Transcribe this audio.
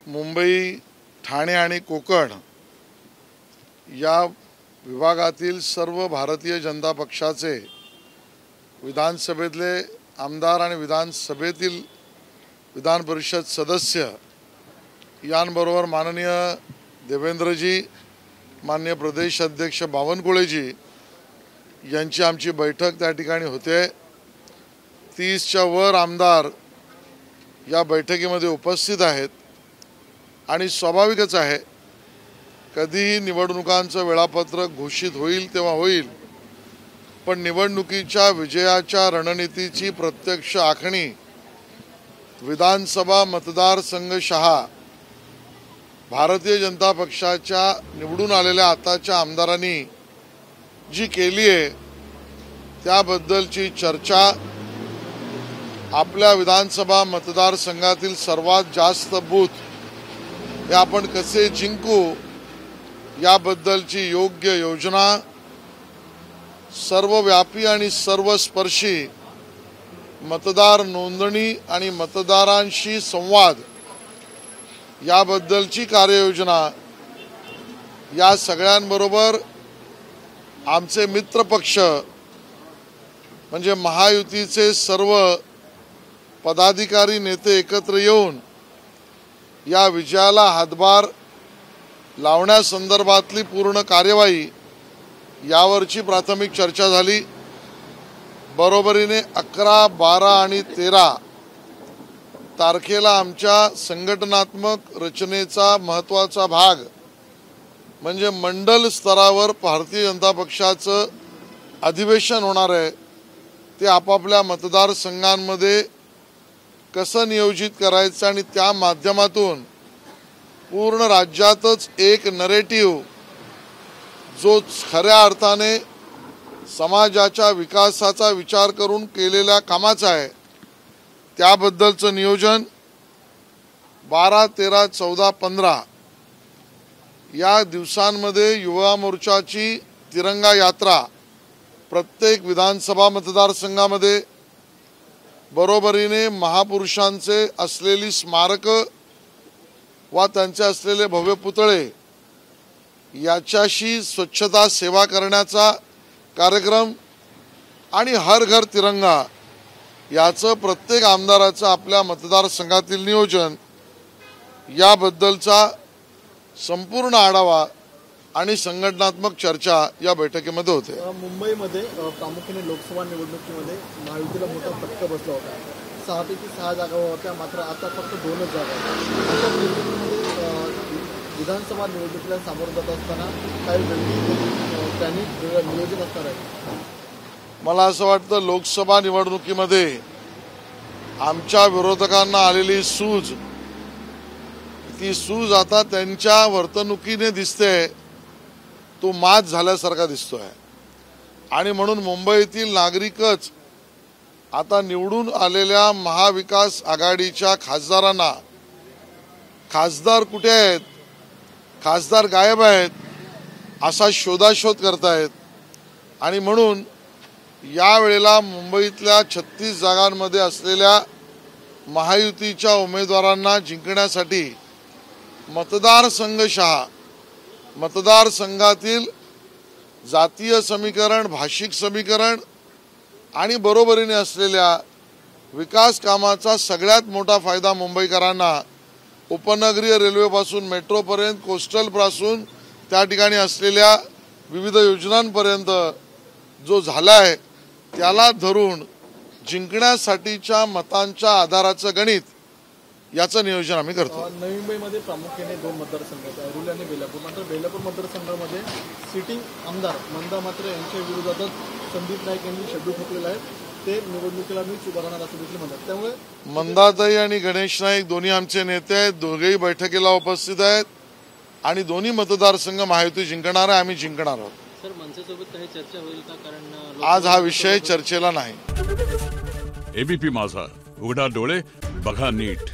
मुंबई, ठाणे आणि कोकण या विभागातील सर्व भारतीय जनता पक्षाचे विधानसभेतले आमदार आणि विधानसभेतील विधान परिषद सदस्य यांबरोबर माननीय देवेंद्रजी, माननीय प्रदेश अध्यक्ष बावनकुळेजी यांची आमची बैठक त्या ठिकाणी होते। 30च्या वर आमदार या बैठकीमध्ये उपस्थित आहेत आणि स्वाभाविकच आहे, कधीही निवडणुकांचं वेळापत्रक घोषित होईल तेव्हा होईल, पण निवडणुकीच्या विजयाच्या रणनीतीची प्रत्यक्ष आखणी विधानसभा मतदारसंघशः भारतीय जनता पक्षाच्या निवडून आलेल्या आताच्या आमदारांनी जी केली आहे त्याबद्दलची चर्चा, आपल्या विधानसभा मतदारसंघातील सर्वात जास्त बूथ हे आपण कसे जिंकू याबद्दलची योग्य योजना, सर्वव्यापी आणि सर्वस्पर्शी मतदार नोंदणी आणि मतदारांशी संवाद याबद्दलची कार्ययोजना, या सगळ्यांबरोबर आमचे मित्रपक्ष म्हणजे महायुतीचे सर्व पदाधिकारी नेते एकत्र येऊन या विजयाला हातभार लावण्यासंदर्भातली पूर्ण कार्यवाही यावरची प्राथमिक चर्चा झाली। बरोबरीने 11, 12 आणि 13 तारखेला आमच्या संघटनात्मक रचनेचा महत्त्वाचा भाग म्हणजे मंडल स्तरावर भारतीय जनता पक्षाचं अधिवेशन होणार आहे। ते आपापल्या मतदारसंघांमध्ये कसं नियोजित करायचं आणि त्या माध्यमातून पूर्ण राज्यातच एक नरेटिव्ह जो खऱ्या अर्थाने समाजाच्या विकासाचा विचार करून केलेल्या कामाचा आहे त्याबद्दलचं नियोजन 12, 13, 14, 15 या दिवसांमध्ये युवा मोर्चाची तिरंगा यात्रा प्रत्येक विधानसभा मतदारसंघामध्ये, बरोबरीने महापुरुषांचे असलेली स्मारक वा त्यांचे असलेले भव्य पुतळे याच्याशी स्वच्छता सेवा करण्याचा कार्यक्रम आणि हर घर तिरंगा याचं प्रत्येक आमदाराचं आपल्या मतदारसंघातील नियोजन याबद्दलचा संपूर्ण आढावा आणि संघटनात्मक चर्चा या बैठकीमध्ये होते। मुंबईमध्ये प्रामुख्याने लोकसभा निवडणुकीमध्ये महायुतीला मोठा फटका बसला होता। 6 पैकी 6 जागा होत्या, मात्र आता फक्त 2च जागा आहेत। अशा परिस्थितीमध्ये विधानसभा निवडणुकीला सामोरं जात असताना काही त्यांनी नियोजन असणार आहे। मला असं वाटतं लोकसभा निवडणुकीमध्ये आमच्या विरोधकांना आलेली सूज, ती सूज आता त्यांच्या वर्तणुकीने दिसते, तो मात झाल्यासारखा दिसतोय आणि म्हणून मुंबईतील नागरिकच आता निवडून आलेल्या महाविकास आघाडीच्या खासदारांना खासदार कुठे आहेत, खासदार गायब आहेत असा शोधाशोध करतायत आणि म्हणून यावेळेला मुंबईतल्या 36 जागांमध्ये असलेल्या महायुतीच्या उमेदवारांना जिंकण्यासाठी मतदारसंघातील जातीय समीकरण, भाषिक समीकरण आणि बरोबरीने असलेल्या विकास कामाचा सगळ्यात मोठा फायदा मुंबईकरांना उपनगरीय रेल्वेपासून मेट्रोपर्यंत, कोस्टलपासून त्या ठिकाणी असलेल्या विविध योजनांपर्यंत जो झाला आहे त्याला धरून जिंकण्यासाठीच्या मतांच्या आधाराचं गणित याचं नियोजन आम्ही करतो। नवी मुंबईमध्ये प्रामुख्याने 2 मतदारसंघ आहेत, ऐरोली आणि बेलापूर। मात्र बेलापूर मतदारसंघामध्ये सिटिंग आमदार मंदा मात्रे यांच्या विरोधातच संदीप नाईक यांनी शेड्यूल ठोकलेला आहे, ते निवडणुकीला मीच उभा राहणार असं देखील म्हणतात। त्यामुळे मंदाताई आणि गणेश नाईक दोन्ही आमचे नेते आहेत, दोघेही बैठकीला उपस्थित आहेत आणि दोन्ही मतदारसंघ महायुती जिंकणार आहे, आम्ही जिंकणार आहोत। सर, मनसेसोबत काही चर्चा होईल का? कारण आज हा विषय चर्चेला नाही। एबीपी माझा, उघडा डोळे बघा नीट।